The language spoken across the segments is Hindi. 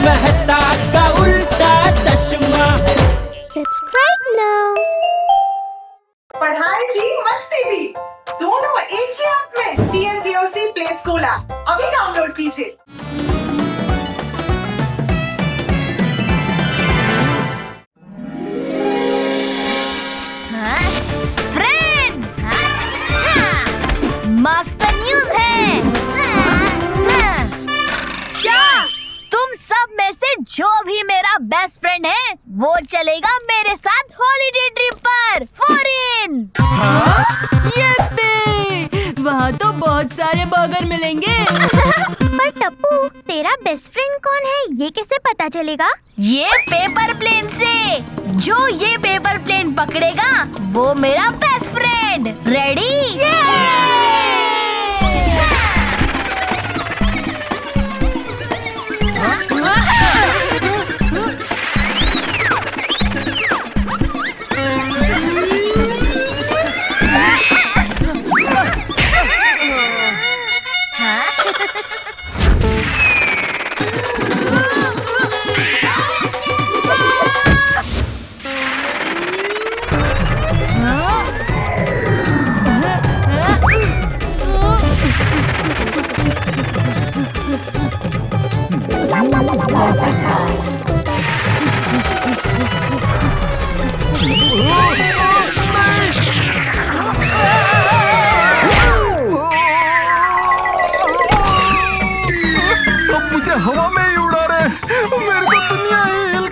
मेहता का उल्टा चश्मा। Subscribe now. पढ़ाई भी मस्ती भी दोनों एक ही ऐप में। TNPOC प्ले स्कूल ऐप अभी डाउनलोड कीजिए। फ्रेंड्स, मस्त न्यूज़ है। क्या तुम सब में से जो भी मेरा बेस्ट फ्रेंड है वो चलेगा मेरे साथ हॉलीडे ट्रिप पर फॉरेन। वहाँ तो बहुत सारे बर्गर मिलेंगे। पर टप्पू, तेरा बेस्ट फ्रेंड कौन है ये कैसे पता चलेगा? ये पेपर प्लेन से। जो ये पेपर प्लेन पकड़ेगा वो मेरा बेस्ट फ्रेंड। रेडी? सब मुझे हवा में ही उड़ा रहे, मेरी तो दुनिया ही हिल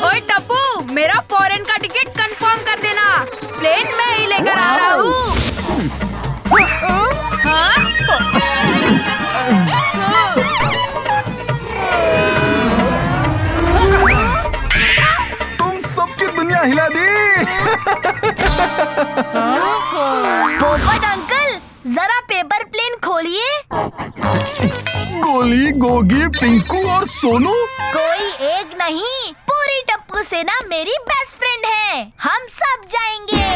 ओए टप्पू, मेरा फॉरेन का टिकट कंफर्म कर देना। प्लेन मैं ही लेकर आ रहा हूँ। तुम सबकी दुनिया हिला दी। पोपट अंकल, जरा पेपर प्लेन खोलिए। गोली, गोगी, पिंकू और सोनू। कोई एक नहीं, पूरी टप्पू सेना मेरी बेस्ट फ्रेंड है। हम सब जाएंगे।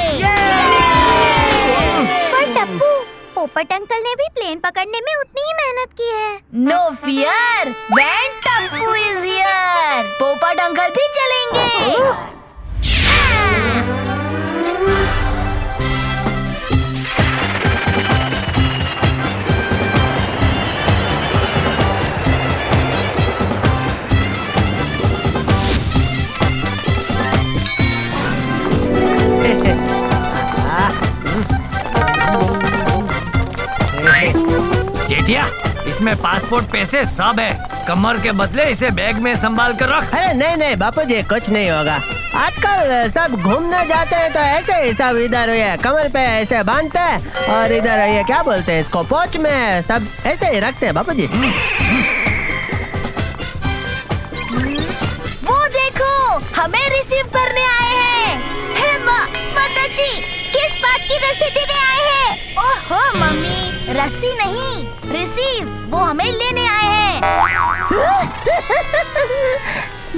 पर टप्पू, पोपट अंकल ने भी प्लेन पकड़ने में उतनी ही मेहनत की है। No fear, when Tappu is here, Popat uncle भी चलेंगे। जेठिया, इसमें पासपोर्ट, पैसे सब है। कमर के बदले इसे बैग में संभाल कर रख। अरे नहीं नहीं बापू जी, कुछ नहीं होगा। आजकल सब घूमने जाते हैं तो ऐसे ही सब इधर ये कमर पे ऐसे बांधते हैं और इधर ये क्या बोलते हैं इसको, पोंछ में सब ऐसे ही रखते हैं बापू जी। वो देखो, हमें रिसीव करने आए हैं। हे माता जी, किस बात की रसीद देने आए हैं? ओहो मम्मी, रस्सी नहीं, रिसीव, वो हमें लेने आए हैं।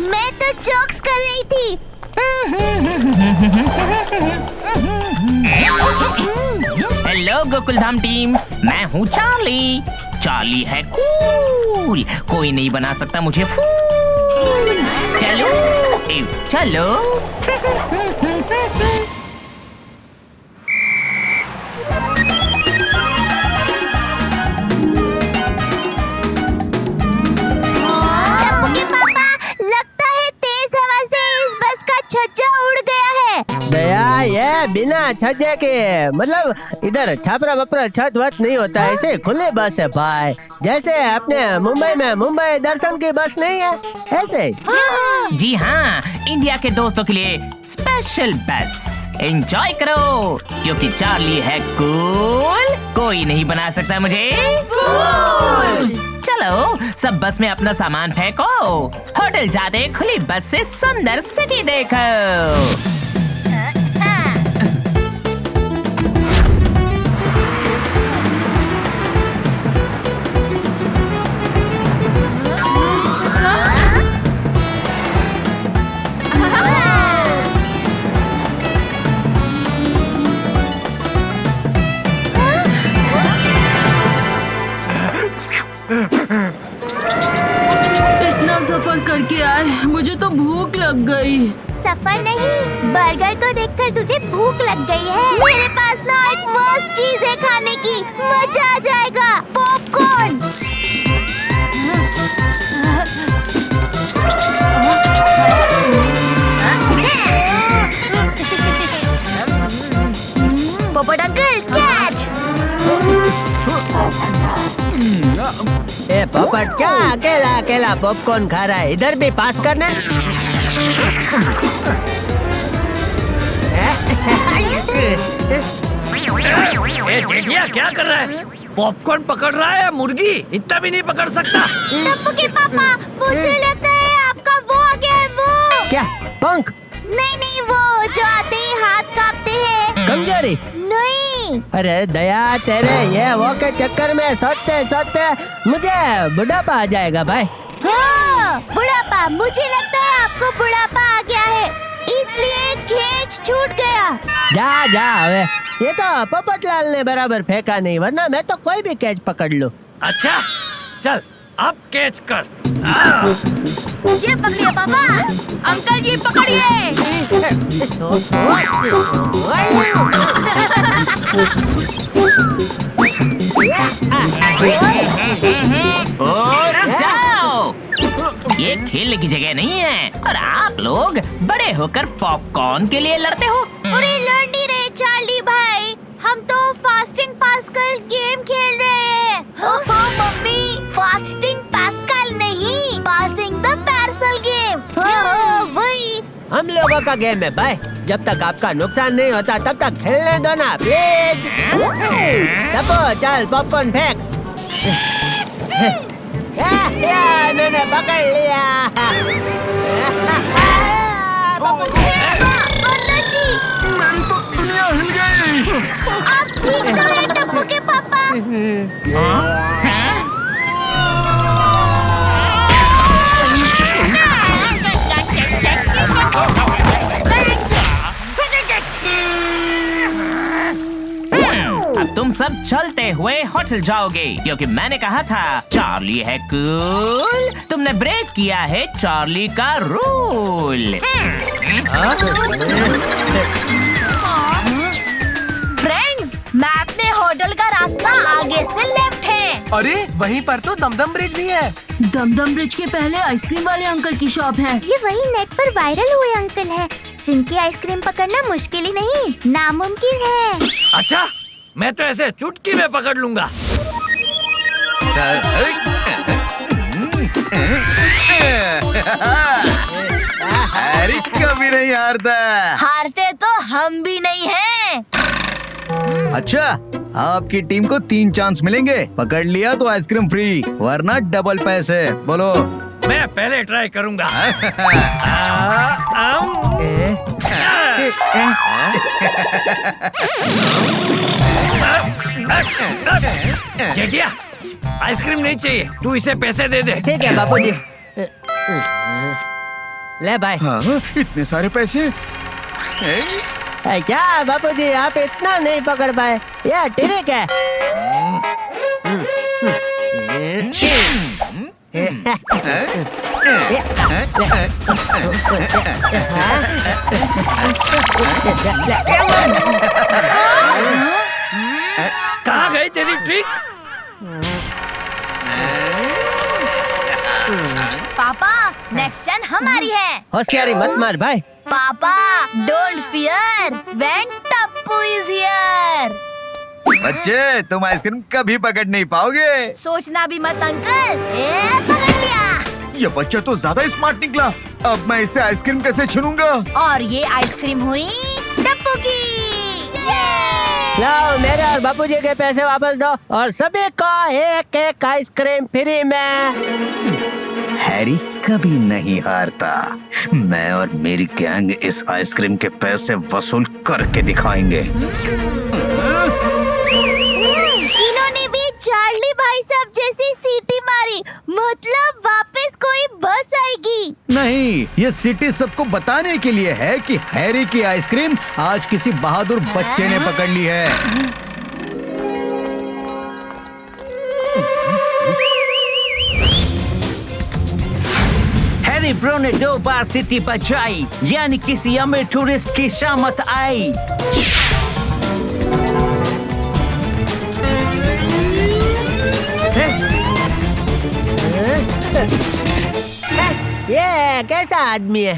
मैं तो जोक्स कर रही थी। हेलो गोकुलधाम टीम, मैं हूँ चार्ली। चार्ली है कूल, कोई नहीं बना सकता मुझे फूल। चलो चलो। दया, ये बिना छज्जे के मतलब इधर छापरा वपरा छत वत नहीं होता, ऐसे खुली बस है भाई। जैसे अपने मुंबई में मुंबई दर्शन की बस नहीं है, ऐसे। जी हाँ, इंडिया के दोस्तों के लिए स्पेशल बस। एंजॉय करो क्योंकि चार्ली है कूल, कोई नहीं बना सकता मुझे फूल। चलो सब बस में अपना सामान फेंको, होटल जाते खुली बस से सुंदर सिटी देखो। इतना सफर करके आए, मुझे तो भूख लग गई। सफर नहीं, बर्गर को देखकर तुझे भूख लग गई है। मेरे पास ना एक मस्त चीज है खाने की, मजा आ जाएगा, पॉपकॉर्न। पोपट अंकल कैच। ए पोपट क्या अकेला अकेला पॉपकॉर्न खा रहा है? इधर भी पास करना। ए जेठिया क्या कर रहा है? पॉपकॉर्न पकड़ रहा है या मुर्गी? इतना भी नहीं पकड़ सकता। टप्पू के पापा, मुझे लगता है आपका वो आ गया है। वो क्या पंख? नहीं नहीं, वो जो आते ही हाथ कांपते हैं। कमजोरी? नहीं। अरे दया तेरे ये वो के चक्कर में सोचते सोचते मुझे बुढ़ापा आ जाएगा भाई। हाँ, बुढ़ापा। मुझे लगता है आपको बुढ़ापा आ गया है, इसलिए खेच छूट गया। जा जा हवे, ये तो पोपटलाल ने बराबर फेंका नहीं, वरना मैं तो कोई भी कैच पकड़ लूं। अच्छा चल अब कैच कर। ये पकड़िए पापा। अंकल जी पकड़िए। और जाओ, ये खेलने की जगह नहीं है और आप लोग बड़े होकर पॉपकॉर्न के लिए लड़ते हो। अरे लड़ नहीं रहे चार्ली भाई, हम तो फास्टिंग पास्कल गेम खेल रहे हैं। मम्मी, फास्टिंग पास्कल नहीं, पासिंग द पार्सल गेम। वही हम लोगों का गेम है भाई, जब तक आपका नुकसान नहीं होता तब तक खेलने दो ना प्लीज। टप्पू चल पॉपकॉर्न फेंक। मैंने पकड़ लिया। मेरी तो दुनिया हिल गई। आप ठीक तो हैं टप्पू के पापा? अब तुम सब चलते हुए होटल जाओगे क्योंकि मैंने कहा था चार्ली है कूल, तुमने ब्रेक किया है चार्ली का रूल। फ्रेंड्स, मैप में होटल का रास्ता आगे से लेफ्ट है। अरे वहीं पर तो दमदम ब्रिज भी है। दमदम ब्रिज के पहले आइसक्रीम वाले अंकल की शॉप है। ये वही नेट पर वायरल हुए अंकल है, जिनकी आइसक्रीम पकड़ना मुश्किल ही नहीं, नामुमकिन है। अच्छा मैं तो ऐसे चुटकी में पकड़ लूंगा। अरे कभी नहीं हारता। हारते तो हम भी नहीं हैं। अच्छा आपकी टीम को 3 चांस मिलेंगे, पकड़ लिया तो आइसक्रीम फ्री, वरना डबल पैसे। बोलो। मैं पहले ट्राई करूंगा। जेठिया आइसक्रीम नहीं चाहिए, तू इसे पैसे दे दे। ठीक है बापूजी। ले भाई। हाँ, इतने सारे पैसे। क्या बापूजी आप इतना नहीं पकड़ पाए? ये ठीक है। कहाँ गई तेरी ट्रिक? पापा, नेक्स्ट टर्न हमारी है। होशियारी मत मार भाई। पापा, don't fear when Tappu is here. बच्चे तुम आइसक्रीम कभी पकड़ नहीं पाओगे। सोचना भी मत अंकल। पकड़ लिया। ये बच्चा तो ज्यादा स्मार्ट निकला। अब मैं इससे आइसक्रीम कैसे छीनूंगा? और ये आइसक्रीम हुई टप्पू बापू की। लाओ मेरे और बापूजी के पैसे वापस दो और सभी को एक एक आइसक्रीम फ्री में। हैरी कभी नहीं हारता। मैं और मेरी गैंग इस आइसक्रीम के पैसे वसूल करके दिखाएंगे। इन्होंने भी चार्ली भाई साहब जैसी सीटी मारी, मतलब वापस कोई बस आएगी। नहीं, ये सिटी सबको बताने के लिए है कि हैरी की आइसक्रीम आज किसी बहादुर बच्चे ने पकड़ ली है। हैरी ब्रो ने 2 बार सिटी बचाई, यानी किसी अमीर टूरिस्ट की शामत आई। ये कैसा आदमी है?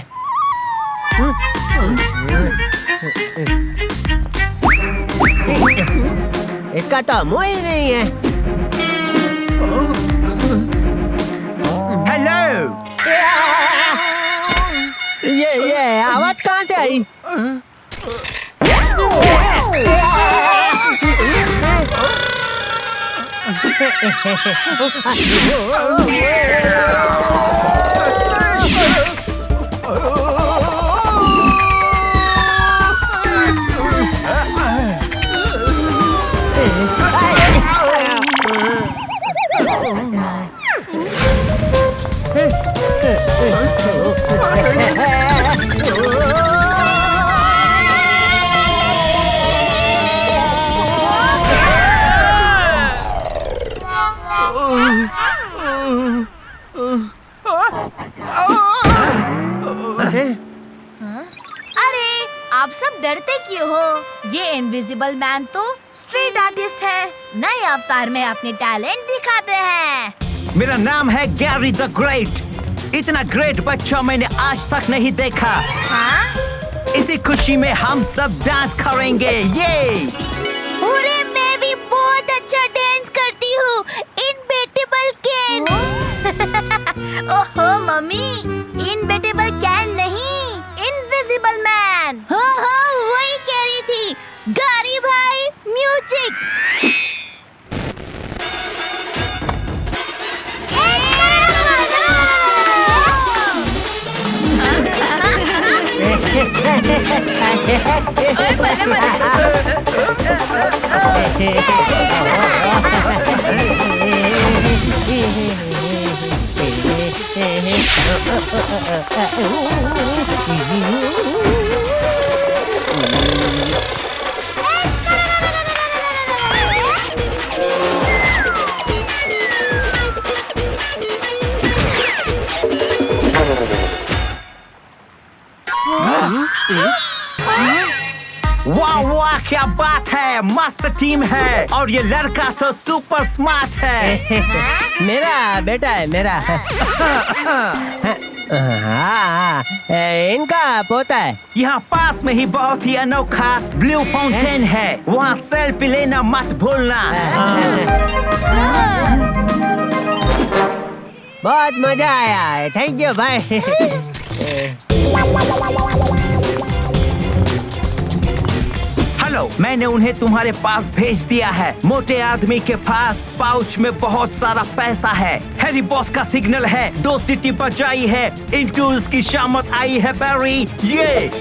इसका तो मुंह ही नहीं है। हेलो, ये आवाज कहाँ से आई? अरे आप सब डरते क्यों हो? ये इनविजिबल मैन तो स्ट्रीट आर्टिस्ट है, नए अवतार में अपने टैलेंट दिखाते हैं। मेरा नाम है गैरी द ग्रेट। इतना ग्रेट बच्चा मैंने आज तक नहीं देखा। हाँ? इसी खुशी में हम सब डांस करेंगे। ये अरे मैं भी बहुत अच्छा डांस करती हूँ। इनबेटेबल कैन। ओहो मम्मी, इनबेटेबल कैन नहीं, इनविजिबल मैन। हो वही कह रही थी। गारी भाई म्यूजिक। ओए भले वाह वाह, क्या बात है, मस्त टीम है और ये लड़का तो सुपर स्मार्ट है। मेरा बेटा है मेरा। हाँ, इनका पोता है। यहाँ पास में ही बहुत ही अनोखा ब्लू फाउंटेन है, वहाँ सेल्फी लेना मत भूलना। बहुत मजा आया, थैंक यू भाई। हेलो, मैंने उन्हें तुम्हारे पास भेज दिया है। मोटे आदमी के पास पाउच में बहुत सारा पैसा है। हैरी बॉस का सिग्नल है, 2 सिटी बचाई है, इन टूल्स की शामत आई है बैरी। ये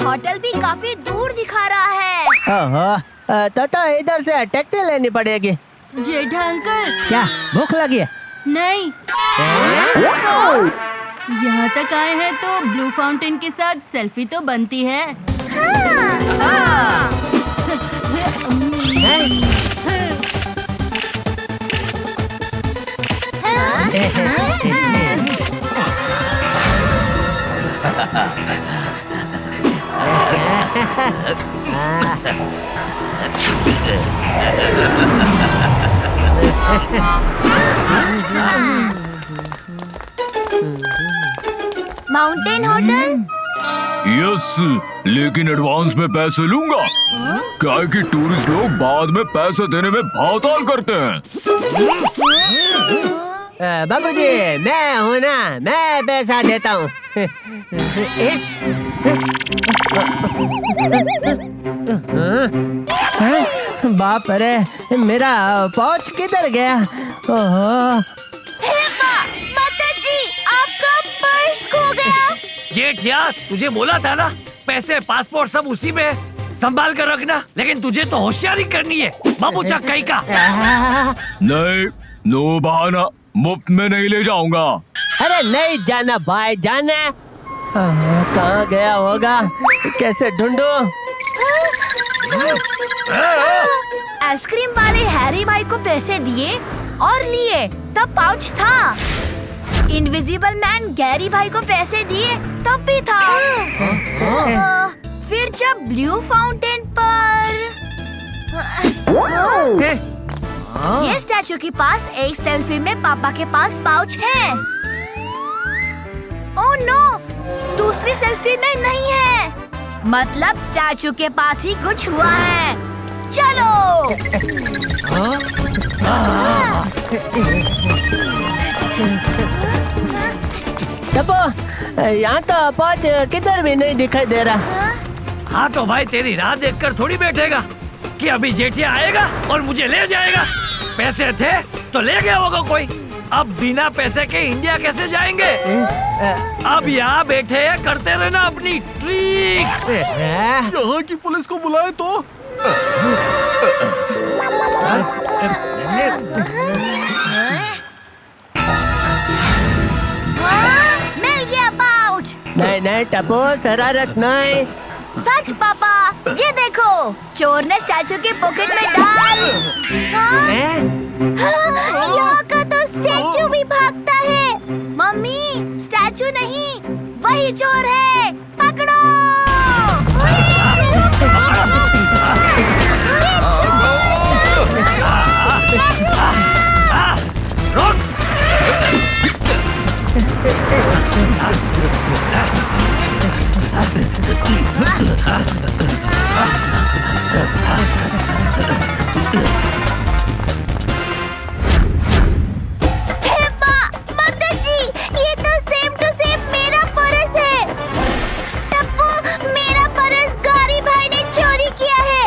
होटल भी काफी दूर दिखा रहा है। ओहो, तो इधर से टैक्सी लेनी पड़ेगी। जेठा अंकल, क्या भूख लगी है? नहीं, यहाँ तक आए हैं तो ब्लू फाउंटेन के साथ सेल्फी तो बनती है। Mountain hotel. यस, लेकिन एडवांस में पैसे लूंगा। क्या है कि टूरिस्ट लोग बाद में पैसे देने में भावताल करते हैं। बाबूजी, मैं हूँ ना, मैं पैसा देता हूँ। बाप रे, मेरा पाउच किधर गया? ओहो, माताजी, आपका पर्स खो गया। जेठिया, तुझे बोला था ना, पैसे पासपोर्ट सब उसी में है। संभाल कर रखना, लेकिन तुझे तो होशियारी करनी है, बाबू चक्काई का। नहीं, नो बहाना, मुफ्त में नहीं ले जाऊंगा। अरे नहीं जाना भाई, जाना। कहाँ गया होगा, कैसे ढूंढूं? आइसक्रीम वाले हैरी भाई को पैसे दिए और लिए, तब पाउच था। इनविजिबल मैन गैरी भाई को पैसे दिए, तब भी था। फिर जब ब्लू फाउंटेन पर ये स्टैचू के पास एक सेल्फी में पापा के पास पाउच है। ओह नो, दूसरी सेल्फी में नहीं है। मतलब स्टैचू के पास ही कुछ हुआ है। चलो। टप्पू, यहाँ तो पाउच किधर भी नहीं दिखाई दे रहा। हाँ तो भाई, तेरी राह देखकर थोड़ी बैठेगा कि अभी जेठिया आएगा और मुझे ले जाएगा। पैसे थे तो ले गया होगा कोई। अब बिना पैसे के इंडिया कैसे जाएंगे? अब यहाँ बैठे करते रहना अपनी ट्रिक। यहाँ की पुलिस को बुलाए तो। मिल गया पाउच। नहीं नहीं टप्पू, शरारत नहीं। सच पापा, ये देखो, चोर ने स्टैचू के पॉकेट में डाल। यहाँ का तो स्टैचू भी भागता है। मम्मी, स्टैचू नहीं, वही चोर है, पकड़ो। माताजी, ये तो सेम टू सेम मेरा पर्स है। टप्पू, मेरा पर्स गौरी भाई ने चोरी किया है।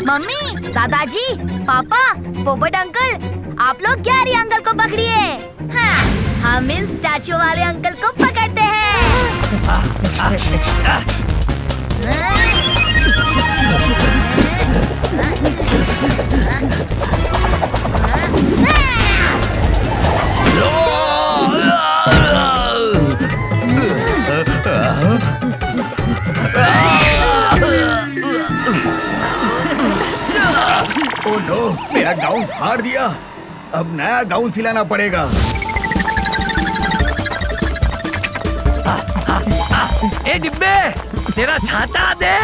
मम्मी, दादाजी, पापा, पोपट अंकल, आप लोग गैरी अंकल को पकड़िए। हाँ, हम इन स्टैचू वाले अंकल को पकड़ते हैं। ओह नो, मेरा गाउन फाड़ दिया। अब नया गाउन सिलाना पड़ेगा। ए डिब्बे, तेरा छाता दे।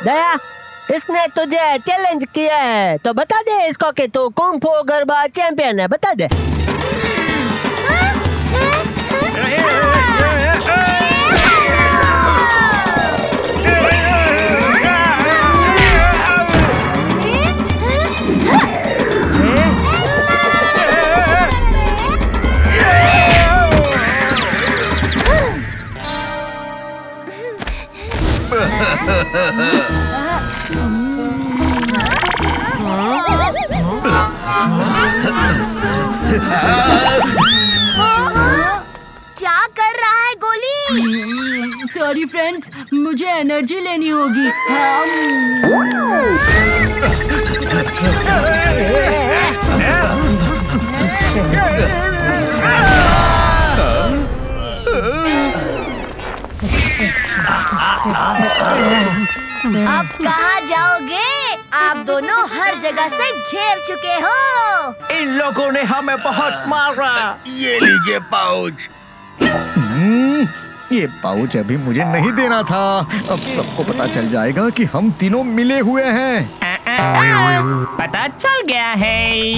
दया, इसने तुझे चैलेंज किया है, तो बता दे इसको कि तू कुंग फू गरबा चैंपियन है। बता दे। मुझे एनर्जी लेनी होगी। अब कहाँ जाओगे? आप दोनों हर जगह से घेर चुके हो। इन लोगों ने हमें बहुत मारा। ये लीजिए पाउच। ये पाउच अभी मुझे नहीं देना था। अब सबको पता चल जाएगा कि हम तीनों मिले हुए हैं। पता चल गया है।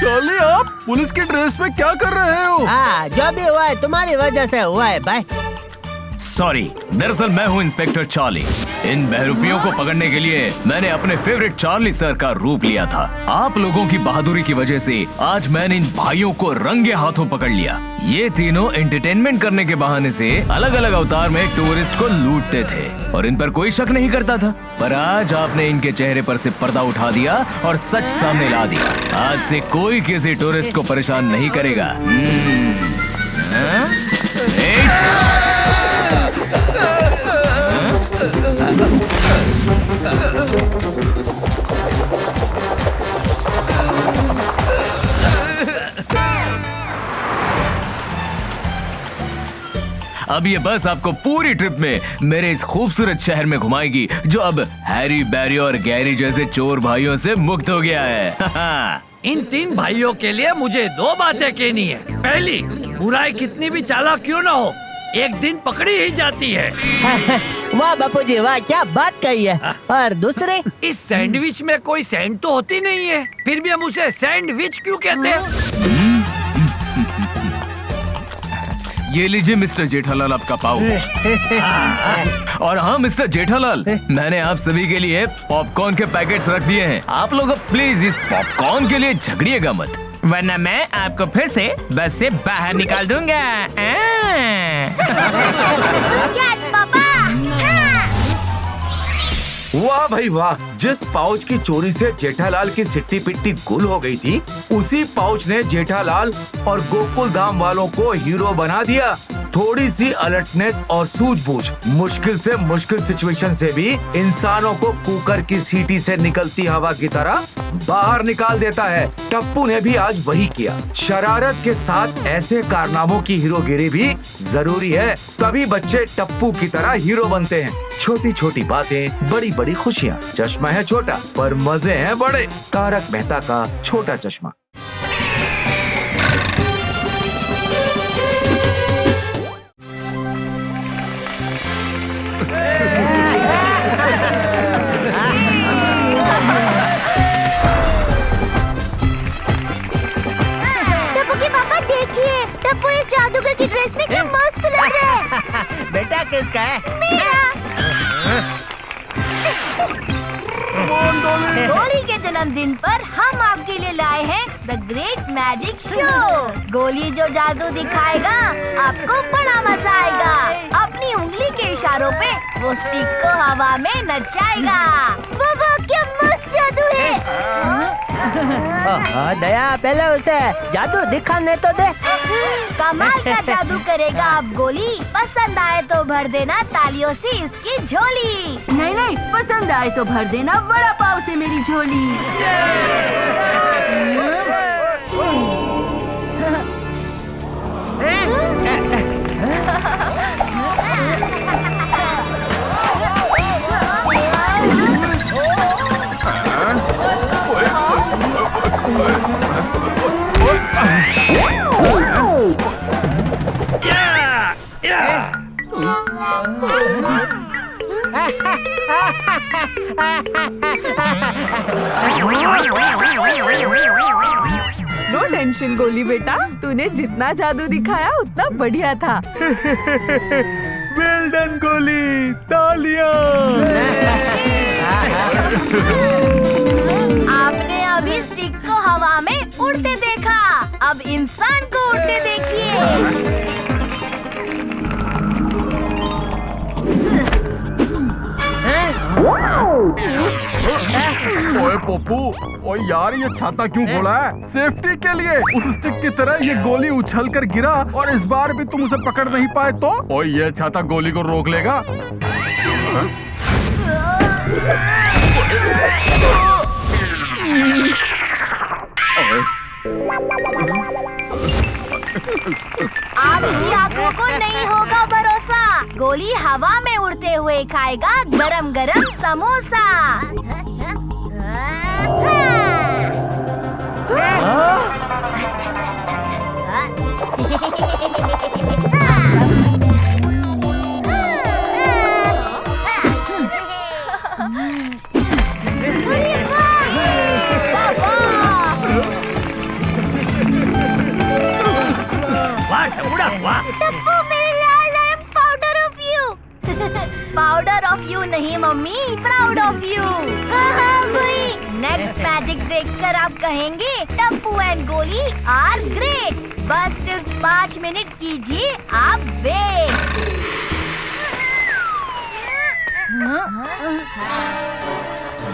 चार्ली, आप पुलिस की ड्रेस में क्या कर रहे हो? हाँ, जो भी हुआ है तुम्हारी वजह से हुआ है भाई। सॉरी, दरअसल मैं हूँ इंस्पेक्टर चार्ली। इन बहरूपियों को पकड़ने के लिए मैंने अपने फेवरेट चार्ली सर का रूप लिया था। आप लोगों की बहादुरी की वजह से आज मैंने इन भाइयों को रंगे हाथों पकड़ लिया। ये तीनों एंटरटेनमेंट करने के बहाने से अलग अलग अवतार में टूरिस्ट को लूटते थे और इन पर कोई शक नहीं करता था। पर आज आपने इनके चेहरे पर से पर्दा उठा दिया और सच सामने ला दिया। आज से कोई किसी टूरिस्ट को परेशान नहीं करेगा। अब ये बस आपको पूरी ट्रिप में मेरे इस खूबसूरत शहर में घुमाएगी, जो अब हैरी, बैरी और गैरी जैसे चोर भाइयों से मुक्त हो गया है। इन तीन भाइयों के लिए मुझे दो बातें कहनी है। पहली, बुराई कितनी भी चालाक क्यों ना हो, एक दिन पकड़ी ही जाती है। वाह बापूजी वाह, क्या बात कही है। और दूसरे, इस सैंडविच में कोई सैंड तो होती नहीं है, फिर भी हम उसे सैंडविच क्यों कहते हैं? ये लीजिए मिस्टर जेठालाल आपका पाउच। और हाँ मिस्टर जेठालाल, मैंने आप सभी के लिए पॉपकॉर्न के पैकेट्स रख दिए हैं। आप लोग अब प्लीज इस पॉपकॉर्न के लिए झगड़िएगा मत, वरना मैं आपको फिर से बस से बाहर निकाल दूंगा। कैच पापा। वाह भाई वाह, जिस पाउच की चोरी से जेठालाल की सिट्टी पिट्टी गुल हो गई थी, उसी पाउच ने जेठालाल और गोकुल धाम वालों को हीरो बना दिया। थोड़ी सी अलर्टनेस और सूझबूझ मुश्किल से मुश्किल सिचुएशन से भी इंसानों को कुकर की सीटी से निकलती हवा की तरह बाहर निकाल देता है। टप्पू ने भी आज वही किया। शरारत के साथ ऐसे कारनामों की हीरोगिरी भी जरूरी है, तभी बच्चे टप्पू की तरह हीरो बनते हैं। छोटी छोटी बातें, बड़ी बड़ी खुशियाँ। चश्मा है छोटा पर मजे हैं बड़े। तारक मेहता का छोटा चश्मा। टप्पू इस जादूगर की ड्रेस में क्या मस्त लग रहा है। बेटा किसका है? गोली के जन्मदिन पर हम आपके लिए लाए हैं द ग्रेट मैजिक शो। गोली जो जादू दिखाएगा आपको बड़ा मजा आएगा। अपनी उंगली के इशारों पे वो स्टिक को हवा में नचाएगा। वाह क्या मस्त जादू है। दया, पहले उसे जादू दिखाने तो दे। कमाल का जादू करेगा आप गोली। पसंद आए तो भर देना तालियों से इसकी झोली। नहीं नहीं, पसंद आए तो भर देना वड़ा पाव से मेरी झोली। नो टेंशन गोली बेटा, तूने जितना जादू दिखाया उतना बढ़िया था। वेल डन गोली, तालियां। आपने अभी स्टिक को हवा में उड़ते देखा, अब इंसान को उड़ते देखिए। ओए पप्पू, ओए यार ये छाता क्यों खोला है? सेफ्टी के लिए। उस स्टिक की तरह ये गोली उछल कर गिरा और इस बार भी तुम उसे पकड़ नहीं पाए तो? ओए ये छाता गोली को रोक लेगा? आपकी आंखों को नहीं होगा भरोसा। गोली हवा में उड़ते हुए खाएगा गरम गरम समोसा। टप्पू, मेरे लाल I am powder of you. Powder of you नहीं मम्मी, प्राउड ऑफ यू। हाँ वही। नेक्स्ट मैजिक देखकर आप कहेंगे Tappu and Goli are great. बस सिर्फ 5 मिनट कीजिए आप वेट।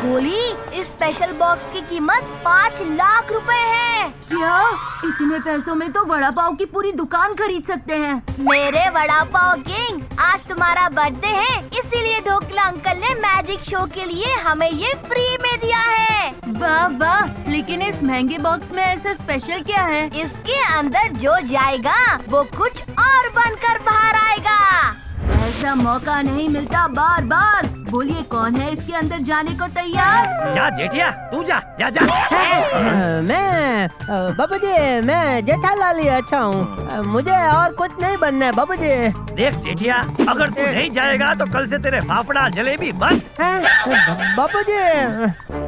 गोली, इस स्पेशल बॉक्स की कीमत 5 लाख रुपए है। क्या? इतने पैसों में तो वड़ा पाव की पूरी दुकान खरीद सकते हैं। मेरे वड़ा पाव किंग, आज तुम्हारा बर्थडे है, इसीलिए ढोकला अंकल ने मैजिक शो के लिए हमें ये फ्री में दिया है। वाह वाह, लेकिन इस महंगे बॉक्स में ऐसा स्पेशल क्या है? इसके अंदर जो जाएगा वो कुछ और बनकर बाहर आएगा। ऐसा मौका नहीं मिलता बार बार। बोलिए कौन है इसके अंदर जाने को तैयार? जा जेठिया, तू जा जा जा। मैं बाबूजी, मैं जेठालाल ही अच्छा हूँ। मुझे और कुछ नहीं बनना है बाबूजी। देख जेठिया, अगर तू नहीं जाएगा तो कल से तेरे फाफड़ा जलेबी बंद। बाबूजी।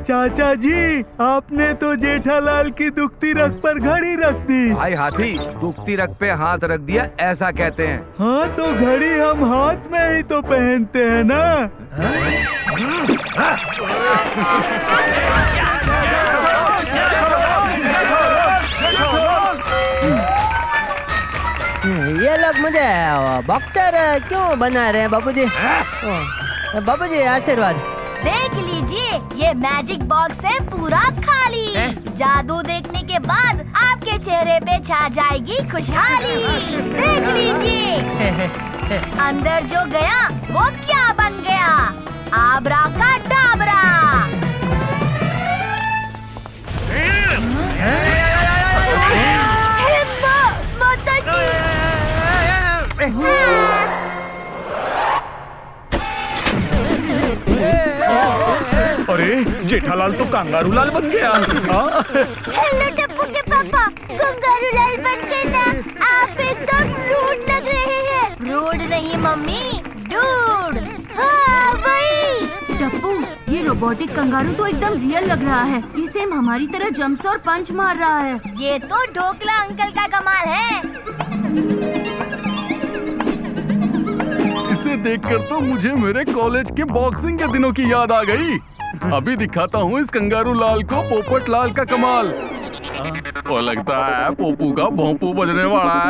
चाचा जी, आपने तो जेठालाल की दुखती रग पर घड़ी रख दी। भाई हाथी, दुखती रग पे हाथ रख दिया ऐसा कहते हैं। हाँ तो घड़ी हम हाथ में ही तो पहनते हैं ना। ये लोग मुझे बॉक्सर क्यों बना रहे हैं बाबूजी? बाबूजी आशीर्वाद। देख लीजिए, ये मैजिक बॉक्स है पूरा खाली। जादू देखने के बाद आपके चेहरे पे छा जाएगी खुशहाली। देख लीजिए, अंदर जो गया वो क्या बन गया? आबरा का डाबरा। माता जी। अरे जेठालाल तो कंगारू लाल बन गया। हेलो टप्पू के पापा, कंगारू लाल बनकर ना आप एकदम रूड लग रहे हैं। रूड नहीं मम्मी, डूड। हाँ वही। टप्पू, ये रोबोटिक कंगारू तो एकदम रियल लग रहा है। ये सेम हमारी तरह जंप्स और पंच मार रहा है। ये तो ढोकला अंकल का कमाल है। इसे देखकर तो मुझे मेरे कॉलेज के बॉक्सिंग के दिनों की याद आ गई। अभी दिखाता हूँ इस कंगारू लाल को पोपट लाल का कमाल। और लगता है पोपू का भोंपू बजने वाला है।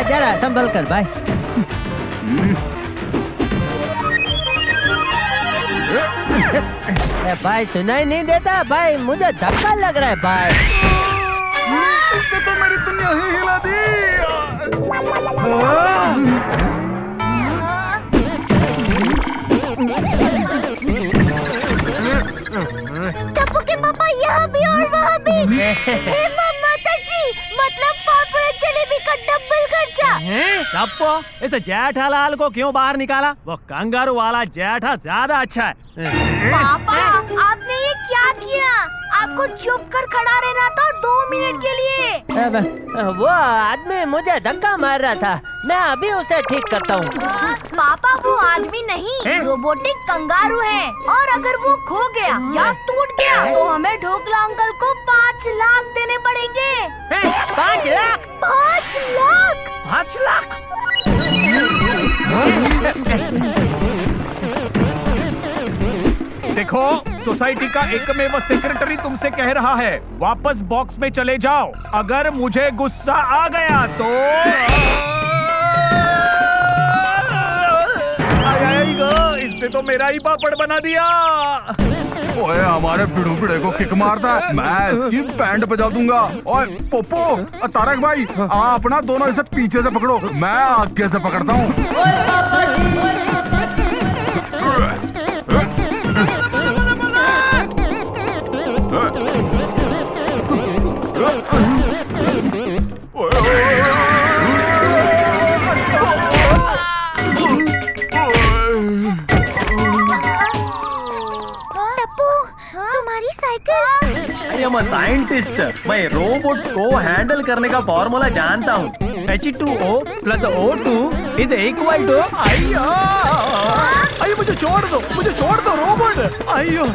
जरा संभल कर भाई। भाई सुनाई नहीं देता भाई, मुझे धक्का लग रहा है भाई। इसने तो मेरी दुनिया ही हिला दी। टप्पू के पापा यहाँ भी और वहाँ भी। हे माता जी, मतलब पापड़ जलेबी का डबल खर्चा। टप्पू, इस जेठालाल को क्यों बाहर निकाला? वो कंगारू वाला जेठा ज्यादा अच्छा है। पापा, आपने ये क्या किया? आपको चुप कर खड़ा रहना था 2 मिनट के लिए। वो आदमी मुझे धक्का मार रहा था, मैं अभी उसे ठीक करता हूँ। पापा, वो आदमी नहीं, रोबोटिक कंगारू है। और अगर वो खो गया या टूट गया तो हमें ढोकला अंकल को 5 लाख देने पड़ेंगे। 5 लाख? 5 लाख? 5 लाख? देखो, सोसाइटी का एकमेव सेक्रेटरी तुमसे कह रहा है, वापस बॉक्स में चले जाओ। अगर मुझे गुस्सा आ गया तो इसने तो मेरा ही पापड़ बना दिया। ओए हमारे बिड़ू बिड़े को किक मारता है, मैं इसकी बैंड बजा दूंगा। ओए पोपो, तारक भाई, आप अपना दोनों इसे पीछे से पकड़ो, मैं आगे से पकड़ता हूँ। तुम्हारी cycle. I am a scientist. मैं रोबोट्स को हैंडल करने का फॉर्मूला जानता हूँ। H2O + O2 is equal to अयो। अयो मुझे छोड़ दो रोबोट। अयो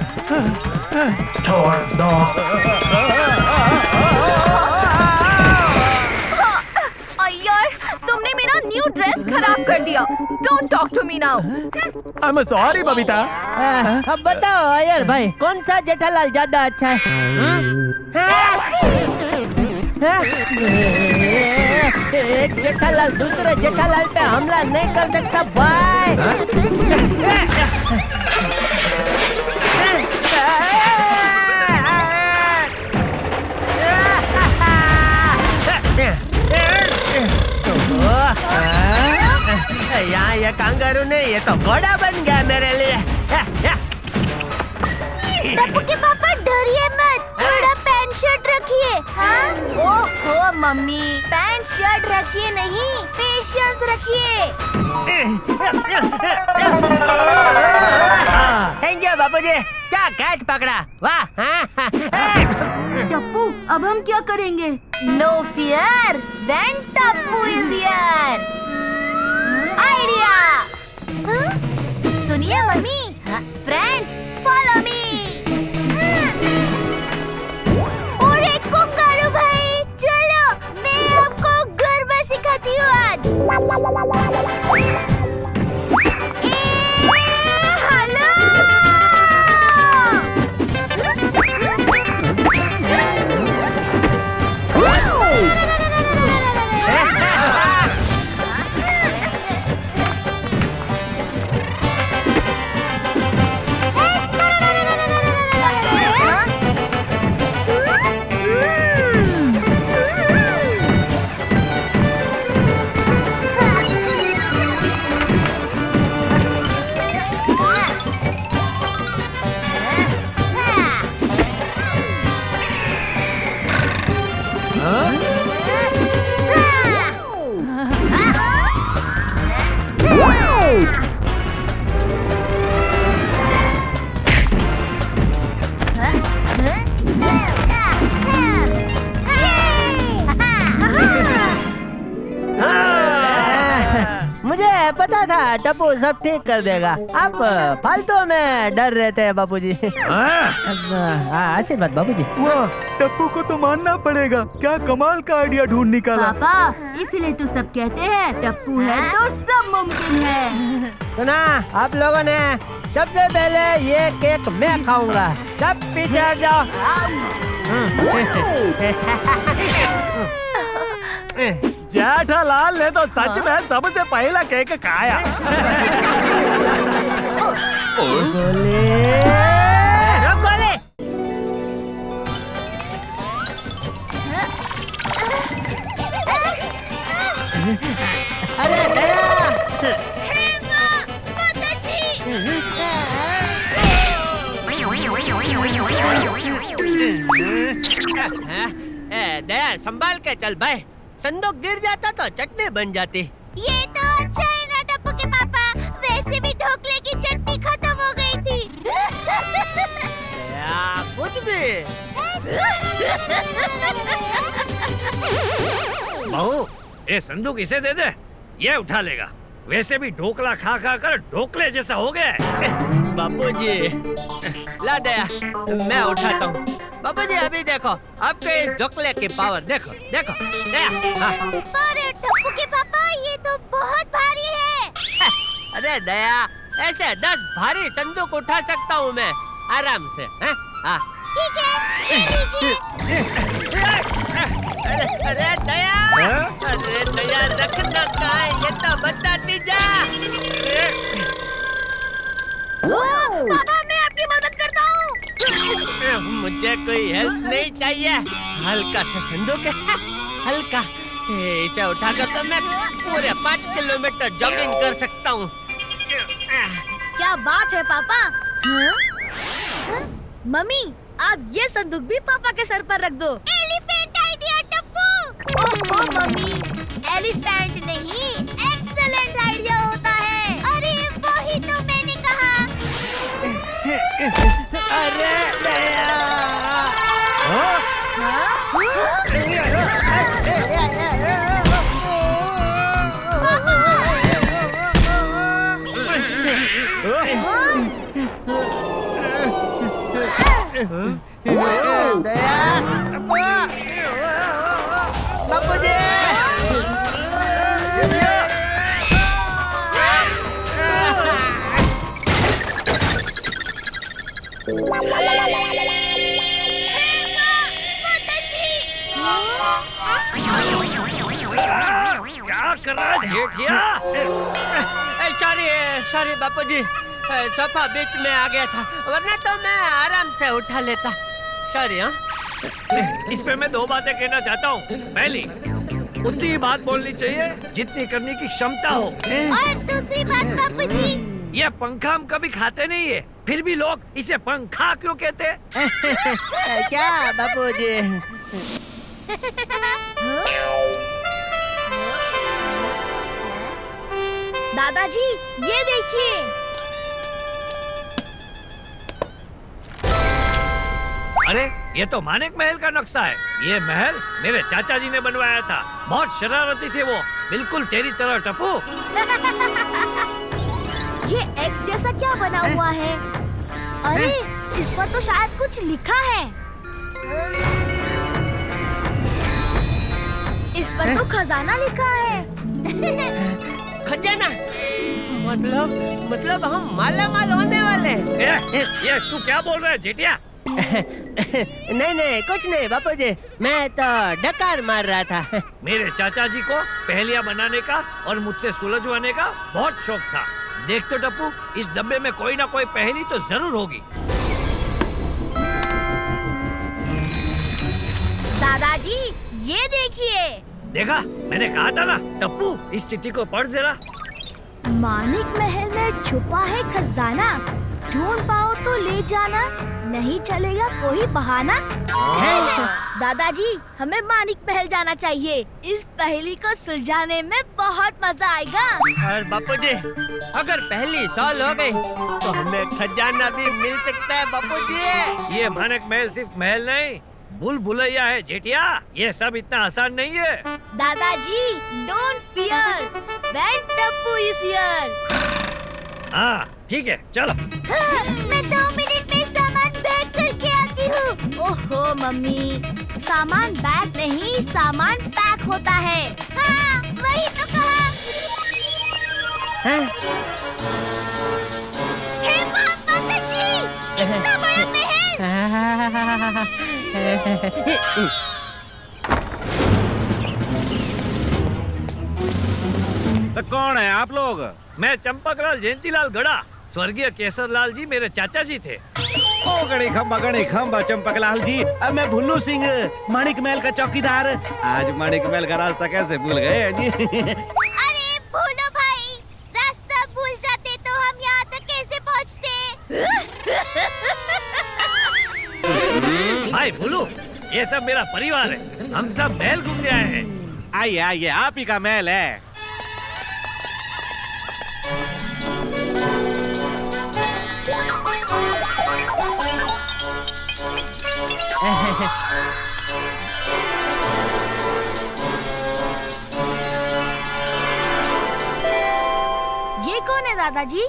छोड़ दो। यार, तुमने मेरा न्यू ड्रेस खराब कर दिया। Don't talk to me now. I am sorry Babita. अब बताओ अय्यर भाई, कौन सा जेठालाल ज्यादा अच्छा है? एक जेठालाल दूसरे जेठालाल पे हमला नहीं कर सकता भाई। यहाँ ये कांगारू नहीं, ये तो घोड़ा बन गया मेरे लिए। टप्पू के पापा डरिए मत, थोड़ा पैंट शर्ट रखिए। हाँ? ओहो मम्मी, पैंट शर्ट रखिए नहीं, पेशेंस रखिए। थैंक यू बाबूजी, क्या कैच पकड़ा, वाह। टप्पू, अब हम क्या करेंगे? No fear, when Tappu is here. Idea. सुनिए मम्मी, फ्रेंड्स फॉलो मी। और एक कंगारू भाई, चलो मैं आपको गरबा सिखाती हूँ आज। हेलो। पता था टप्पू सब ठीक कर देगा। आप फालतू में डर रहे थे बाबूजी। आशीर्वाद बाबूजी। वाह, टप्पू को तो मानना पड़ेगा, क्या कमाल का आइडिया ढूंढ निकाला। पापा, इसीलिए तो सब कहते हैं टप्पू है तो सब मुमकिन है। सुना आप लोगों ने, सबसे पहले ये केक मैं खाऊंगा, सब पीछे हट जाओ। जेठालाल ने तो सच में सबसे पहला केक खाया। अरे दया। दया संभाल के चल भाई, संदूक गिर जाता तो चटनी बन जाती। ये तो अच्छा है ना टप्पू के पापा, वैसे भी ढोकले की चटनी खत्म हो गई थी। कुछ भी। बहू, ये संदूक इसे दे दे, ये उठा लेगा। वैसे भी ढोकला खा खा कर ढोकले जैसा हो गया है। बापूजी, ला दया, मैं उठाता हूँ। बापूजी अभी देखो, आपके इस ढोकले की पावर देखो, देखो। दया। पर टप्पू के पापा, ये तो बहुत भारी है। अरे दया, ऐसे 10 भारी संदूक उठा सकता हूँ मैं। आराम से। हैं? हाँ। ठीक है, ये लीजिए। अरे दया, अरे दया रखना कहाँ है ये तो बताती जा। पापा मैं आपकी मदद करता हूँ। मुझे कोई हेल्प नहीं चाहिए। हल्का सा संदूक है, हल्का। इसे उठाकर तो मैं पूरे 5 किलोमीटर जॉगिंग कर सकता हूँ। क्या बात है पापा? मम्मी आप ये संदूक भी पापा के सर पर रख दो। Elephant idea Tappu. ओहो मम्मी, एलिफेंट नहीं एक्सेलेंट आइडिया होता है। अरे वही तो मैंने कहा। अरे दया। बापूजी। क्या कर रहा है जेठिया? सॉरी बापूजी, सोफा बीच में आ गया था, वरना तो मैं आराम से उठा लेता। सॉरी। हाँ, इस पे मैं 2 बातें कहना चाहता हूँ। पहली, उतनी ही बात बोलनी चाहिए जितनी करने की क्षमता हो। और दूसरी बात बापूजी, ये पंखा हम कभी खाते नहीं है, फिर भी लोग इसे पंखा क्यों कहते हैं? क्या बापूजी? दादाजी ये देखिए। अरे ये तो मानिक महल का नक्शा है। ये महल मेरे चाचा जी ने बनवाया था। बहुत शरारती थे वो, बिल्कुल तेरी तरह टप्पू। ये एक्स जैसा क्या बना हुआ है? अरे इस पर तो शायद कुछ लिखा है। इस पर तो खजाना लिखा है। खजाना? मतलब हम माला माल होने वाले। ये तू क्या बोल रहा है जेठिया? नहीं कुछ नहीं बापूजी, मैं तो डकार मार रहा था। मेरे चाचा जी को पहेलियां बनाने का और मुझसे सुलझवाने का बहुत शौक था। देख तो टप्पू, इस डब्बे में कोई ना कोई पहेली तो जरूर होगी। दादाजी ये देखिए। देखा, मैंने कहा था ना। टप्पू इस चिट्ठी को पढ़ जरा। मानिक महल में छुपा है खजाना, ढूंढ पाओ तो ले जाना, नहीं चलेगा कोई बहाना। दादाजी हमें मानिक महल जाना चाहिए, इस पहेली को सुलझाने में बहुत मजा आएगा। और बापूजी, अगर पहली सॉल्व हो गई तो हमें खजाना भी मिल सकता है बापूजी। ये मानिक महल सिर्फ महल नहीं, भूल भुलैया है जेठिया। ये सब इतना आसान नहीं है। दादाजी don't fear, when Tappu is here. हाँ ठीक है, चलो। मैं 2 मिनट में सामान पैक करके आती हूँ। ओहो मम्मी, सामान बैग नहीं सामान पैक होता है। हाँ वही तो कहा। हे माता जी, इतना बड़ा महल। तो कौन है आप लोग? मैं चंपकलाल जयंतीलाल गड़ा। स्वर्गीय केसरलाल जी मेरे चाचा जी थे। ओ गणी खम्बा चंपकलाल जी। अब मैं भुल्लू सिंह, माणिक महल का चौकीदार। आज माणिक महल का रास्ता कैसे भूल गए जी? अरे भूलो भाई, रास्ता भूल जाते तो हम यहाँ तक कैसे पहुँचते? भाई भूलू, ये सब मेरा परिवार है। हम सब महल घूमने आए हैं। आइए आइए, आप ही का महल है। ये कौन है दादाजी?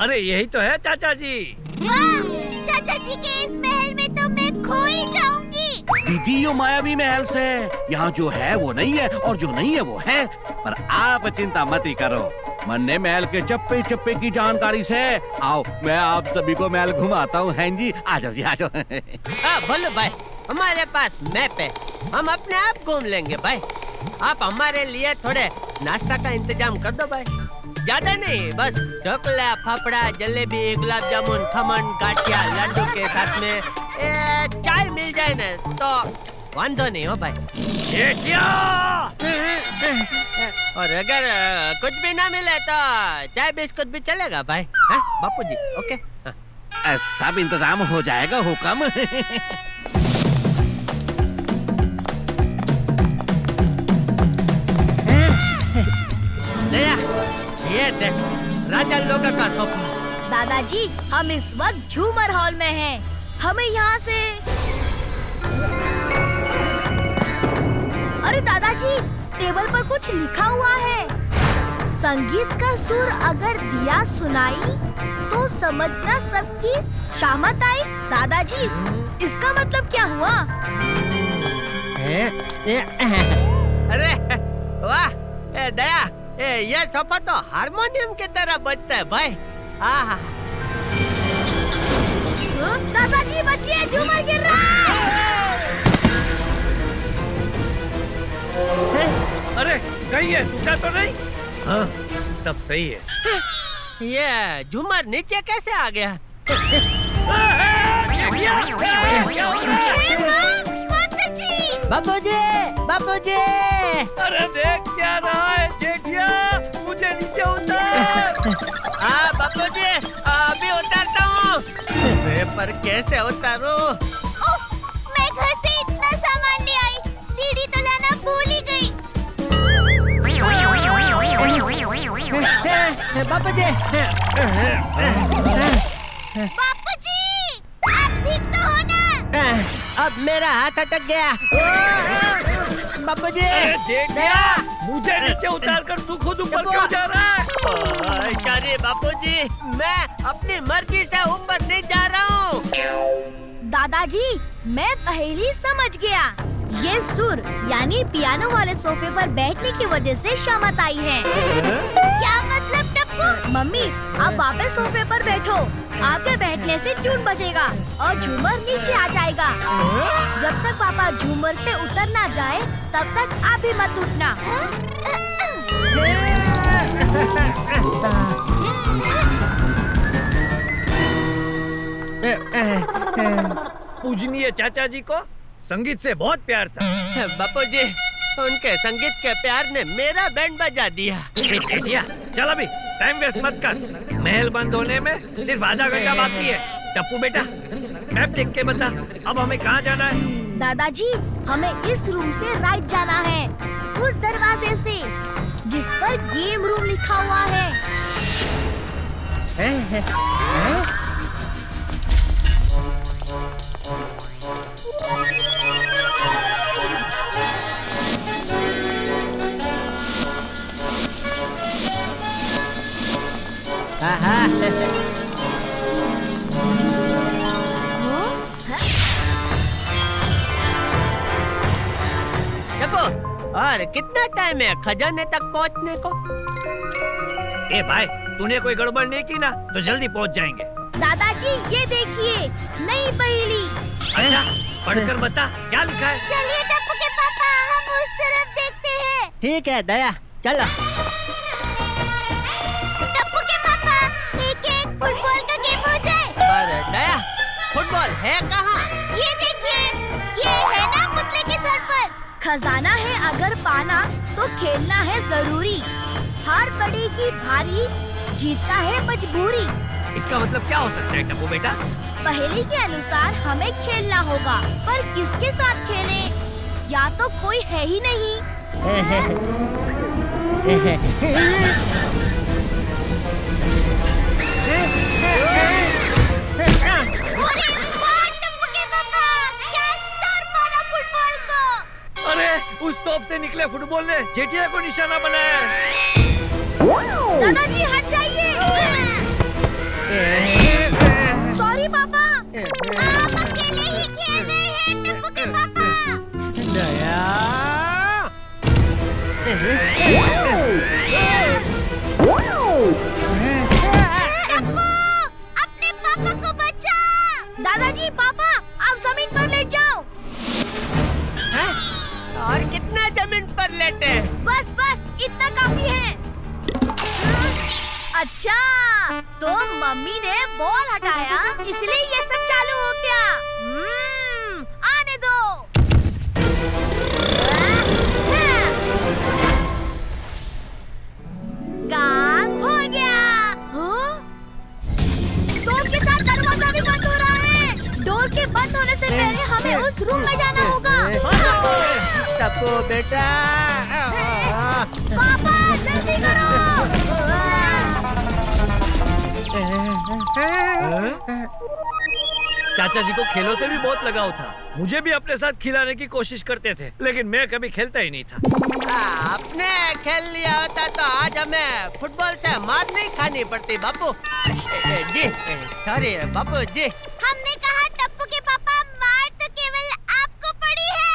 अरे यही तो है चाचा जी। वाह, चाचा जी के इस महल में तो मैं खो ही जाऊंगी। दीदी यो मायावी महल से, यहाँ जो है वो नहीं है और जो नहीं है वो है। पर आप चिंता मत ही करो, मन्ने महल के चप्पे चप्पे की जानकारी से आओ मैं आप सभी को महल घुमाता हूँ। हैं जी, आ जाओ जी, आ जाओ। बोलो भाई, हमारे पास मैप है, हम अपने आप घूम लेंगे भाई। आप हमारे लिए थोड़े नाश्ता का इंतजाम कर दो भाई। ज्यादा नहीं, बस ढोकला, फाफड़ा, जलेबी, गुलाब जामुन, खमन, गाठिया, लड्डू के साथ में चाय मिल जाए ना तो वांधो नहीं हो भाई। जेठिया! और अगर कुछ भी ना मिले तो चाय बिस्कुट भी चलेगा भाई। हाँ बापू जी, ओके। हाँ। सब इंतजाम हो जाएगा, हुक्म। दया, ये देख, राजा लोगा का सोफा। दादाजी, हम इस वक्त झूमर हॉल में हैं। हमें यहाँ से अरे दादाजी, टेबल पर कुछ लिखा हुआ है। संगीत का सुर अगर दिया सुनाई तो समझना सबकी शामत आई। दादाजी, इसका मतलब क्या हुआ? अरे वाह, दया, ये सोफा तो हारमोनियम की तरह बजता है भाई। हाँ, दादाजी बचिए, झूमर गिर रहा है। अरे कहीं है, टूटा तो नहीं? हाँ, सब सही है। ये झूमर नीचे कैसे आ गया? बाबूजी, बाबूजी! अरे देख क्या रहा है जेठिया, मुझे नीचे उतार। हाँ बाबूजी, अभी उतारता हूँ। पर कैसे उतारूं? मैं घर से इतना सामान ले आई, सीढ़ी तो लाना भूल ही गई। बाबूजी! बापूजी, आप ठीक तो हो ना? अब मेरा हाथ अटक गया। बापूजी! जेठिया, मुझे नीचे उतार कर तू खुद ऊपर क्यों जा रहा है? शारी बापूजी, मैं अपनी मर्जी से ऊपर नहीं जा रहा हूँ। दादाजी, मैं पहेली समझ गया। ये सुर यानी पियानो वाले सोफे पर बैठने की वजह से शामत आई है। क्या मतलब टप्पू? मम्मी, आप वापस सोफे पर बैठो। आपके बैठने से ट्यून बजेगा और झूमर नीचे आ जाएगा। जब तक पापा झूमर से उतर ना जाए, तब तक आप भी मत उठना। पूजनीय चाचा जी को संगीत से बहुत प्यार था। बापूजी, उनके संगीत के प्यार ने मेरा बैंड बजा दिया। जेठिया, चल अभी टाइम वेस्ट मत कर। महल बंद होने में सिर्फ आधा घंटा बाकी है। टप्पू बेटा, मैप देख के बता, अब हमें कहाँ जाना है? दादाजी, हमें इस रूम से राइट जाना है, उस दरवाजे से जिस पर गेम रूम लिखा हुआ है। देखो, और कितना टाइम है खजाने तक पहुंचने को? ए भाई, तूने कोई गड़बड़ नहीं की ना तो जल्दी पहुंच जाएंगे। दादाजी, ये देखिए, नई पहेली। अच्छा, पढ़कर बता क्या लिखा है। चलिए टप्पू के पापा, हम उस तरफ देखते हैं। ठीक है दया, चलो। टप्पू के पापा, एक फुटबॉल का गेम हो जाए। पर दया, फुटबॉल है कहाँ? ये देखिए, ये है ना पुतले के सर पर। खजाना है अगर पाना तो खेलना है जरूरी। हार पड़ेगी भारी, जीतना है मजबूरी। इसका मतलब क्या हो सकता है टप्पू बेटा? पहेली के अनुसार हमें खेलना होगा, पर किसके साथ खेलें? या तो कोई है ही नहीं। अरे, उस तोप से निकले फुटबॉल ने जेठिया को निशाना बनाया है। दादाजी हट जाइए। सॉरी पापा, आप अकेले ही खेल रहे हैं टप्पू के पापा। दया। दादाजी, पापा, आप जमीन पर लेट जाओ। और कितना जमीन पर लेटे? बस बस, इतना काफी है। अच्छा, तो मम्मी ने बॉल हटाया, इसलिए ये सब चालू हो गया। आने दो। काम हो गया। डोर के साथ दरवाजा भी बंद हो रहा है। डोर के बंद होने से पहले हमें उस रूम में जाना होगा। टप्पू बेटा, पापा जल्दी करो। चाचा जी को खेलों से भी बहुत लगाव था। मुझे भी अपने साथ खिलाने की कोशिश करते थे, लेकिन मैं कभी खेलता ही नहीं था। आपने खेल लिया होता तो आज हमें फुटबॉल से मार नहीं खानी पड़ती बापू जी। सॉरी बापू जी। हमने कहा टप्पू के पापा, मार तो केवल आपको पड़ी है।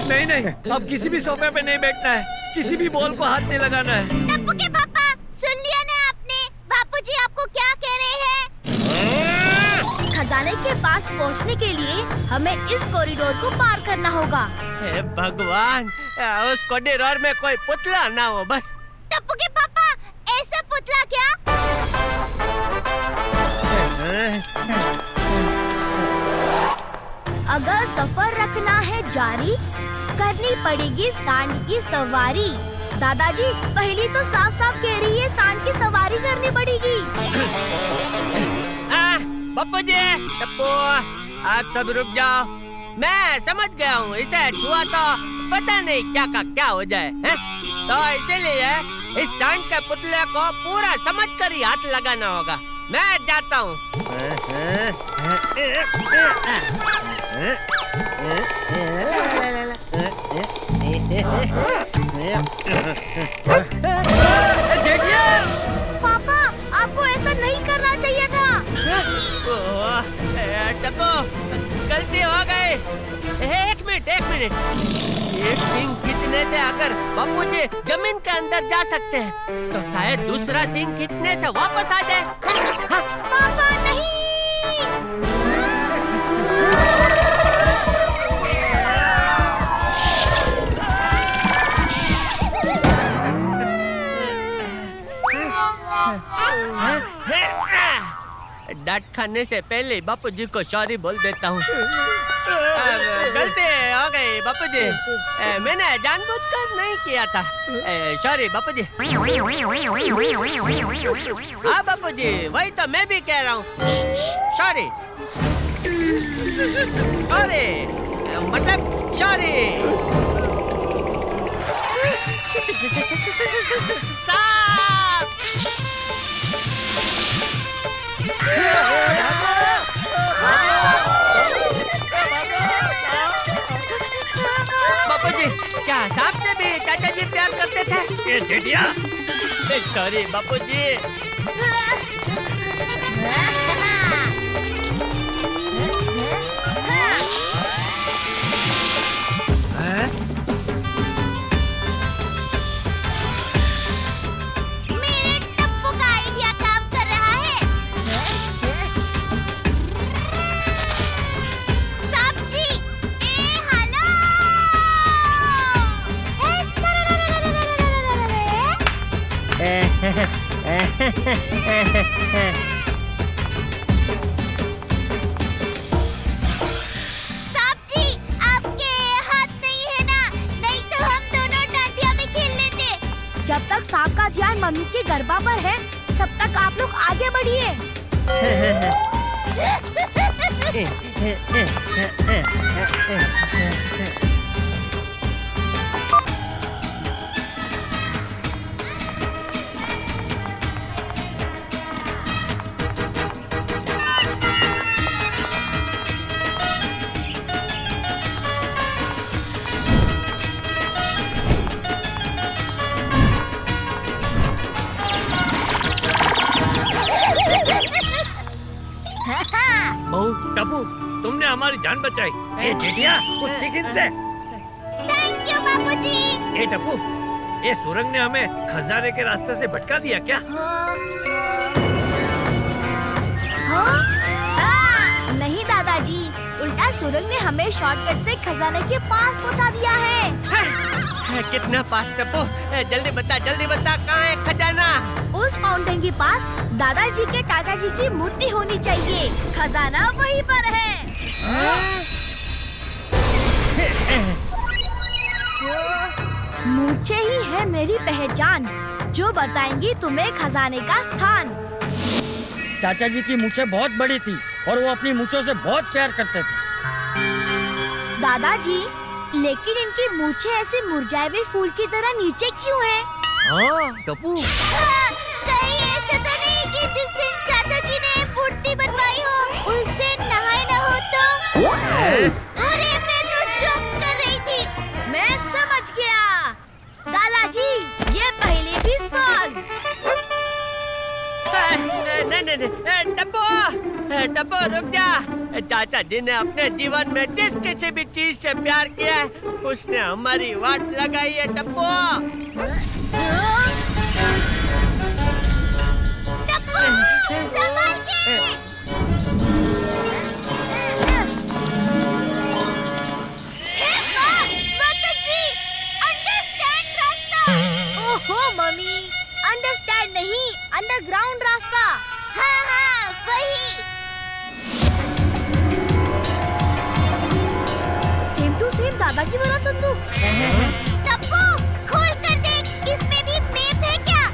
नहीं नहीं, अब किसी भी सोफे पे नहीं बैठना है, किसी भी बॉल को हाथ नहीं लगाना है। टप्पू के पापा, सुन लिया ना आपने? बापूजी आपको क्या कह रहे हैं? खजाने के पास पहुंचने के लिए हमें इस कॉरिडोर को पार करना होगा। हे भगवान, उस कॉरिडोर में कोई पुतला ना हो बस। टप्पू के पापा, ऐसा पुतला क्या? अगर सफर रखना है जारी, करनी पड़ेगी सांड की सवारी। दादाजी, पहली तो साफ साफ कह रही है सांड की सवारी करनी पड़ेगी। बापू जी, टप्पू, आप सब रुक जाओ। मैं समझ गया हूँ, इसे छुआ तो पता नहीं क्या का क्या हो जाए है? तो इसीलिए इस सांड के पुतले को पूरा समझकर ही हाथ लगाना होगा। मैं जाता हूँ। पापा, आपको ऐसा नहीं करना चाहिए था। टप्पू, गलती हो गई। एक मिनट। एक सींग खींचने से अगर बापूजी जमीन के अंदर जा सकते हैं, तो शायद दूसरा सींग खींचने से वापस आ जाए। पापा नहीं। डांट खाने से पहले बापूजी को सॉरी बोल देता हूँ। गलती हो गई बापूजी, मैंने जानबूझकर नहीं किया था। सॉरी बापूजी। हाँ बापूजी, वही तो मैं भी कह रहा हूँ। सॉरी मतलब सॉरी। बापूजी, क्या सांप से भी चाचा जी प्यार करते थे? ये जेठिया। सॉरी बापूजी। मेरे टप्पू का आइडिया काम कर रहा है। सब्जी, हेलो। सब्जी, आपके हाथ नहीं है ना? नहीं तो हम दोनों डांडिया में खेल लेते। जब तक सांप का ध्यान मम्मी के गरबा पर है, तब तक आप लोग आगे बढ़िए। बहू, टप्पू, तुमने हमारी जान बचाई। ए जेठिया, कुछ सीख इनसे। थैंक यू बापूजी। ए टप्पू, ये सुरंग ने हमें खजाने के रास्ते से भटका दिया क्या? सुरंग ने हमें शॉर्टकट से खजाने के पास पहुंचा दिया है। कितना पास टप्पू? जल्दी बता कहाँ है खजाना? उस फाउंटेन के पास दादाजी के चाचा जी की मूर्ति होनी चाहिए। खजाना वहीं पर है। मूछें ही है मेरी पहचान, जो बताएंगी तुम्हें खजाने का स्थान। चाचा जी की मूछें बहुत बड़ी थी और वो अपनी मूछों से बहुत प्यार करते थे। दादाजी, लेकिन इनकी मूछें ऐसे मुरझाए हुए फूल की तरह नीचे क्यों हैं? हाँ टप्पू, कहीं ऐसा तो नहीं कि जिस दिन चाचा जी ने मूर्ति बनवाई हो उस दिन नहाए न हो तो? अरे मैं तो जोक्स कर रही थी। मैं समझ गया। दादाजी, ये पहले भी सॉल्व। नहीं टप्पू रुक जा। चाचा जी ने अपने जीवन में जिस किसी भी चीज से प्यार किया है उसने हमारी वाट लगाई है टप्पू। संभाल के। अंडरस्टैंड रास्ता। ओहो मम्मी, अंडरस्टैंड नहीं, अंडरग्राउंड रास्ता। हाँ वही। सेम टू सेम दादाजी वाला संदूक। टप्पू, खोल कर देख, इसमें भी मेप है क्या?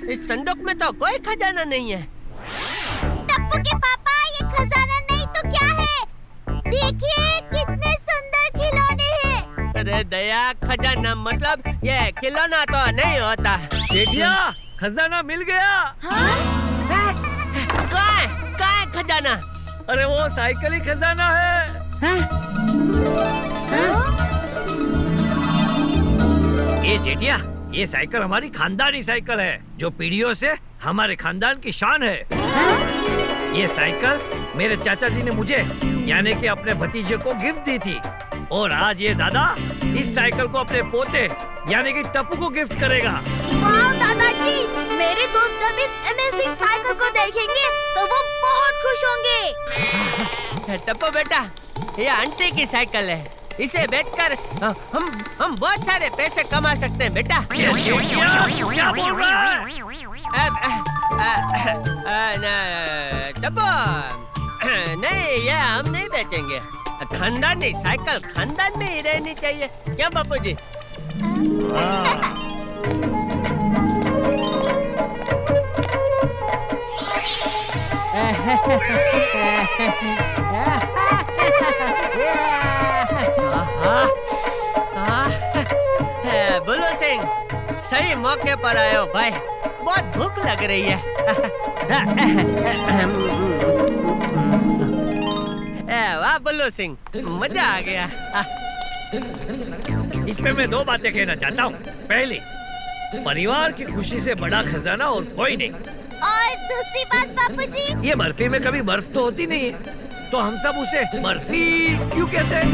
इस संदूक में तो कोई खजाना नहीं है। टप्पू के पापा, ये खजाना नहीं तो क्या है? देखिए कितने सुंदर खिलौने हैं। अरे दया, खजाना मतलब ये खिलौना तो नहीं होता। जेठिया, खजाना मिल गया। कहाँ है खजाना? अरे वो साइकिल ही खजाना है। ये जेठिया, ये साइकिल हमारी खानदानी साइकिल है जो पीढ़ियों से हमारे खानदान की शान है। ये साइकिल मेरे चाचा जी ने मुझे यानी कि अपने भतीजे को गिफ्ट दी थी और आज ये दादा इस साइकिल को अपने पोते यानी कि टप्पू को गिफ्ट करेगा। वाह दादाजी, मेरे दोस्त जब इस अमेजिंग साइकिल को देखेंगे तो वो बहुत खुश होंगे। टप्पू बेटा, ये आंटी की साइकिल है। इसे बेचकर हम बहुत सारे पैसे कमा सकते हैं बेटा। क्या बोल रहा है? टप्पू, नहीं, ये हम नहीं बेचेंगे। खानदानी साइकिल खानदान में ही रहनी चाहिए, क्या बापू जी? बुल्लू सिंह, सही मौके पर आए हो भाई, बहुत भूख लग रही है। वाह बुल्लू सिंह, मजा आ गया। इसमें मैं दो बातें कहना चाहता हूँ। पहली, परिवार की खुशी से बड़ा खजाना और कोई नहीं। और दूसरी बात बापूजी, ये बर्फी में कभी बर्फ तो होती नहीं है, तो हम सब उसे बर्फी क्यों कहते हैं?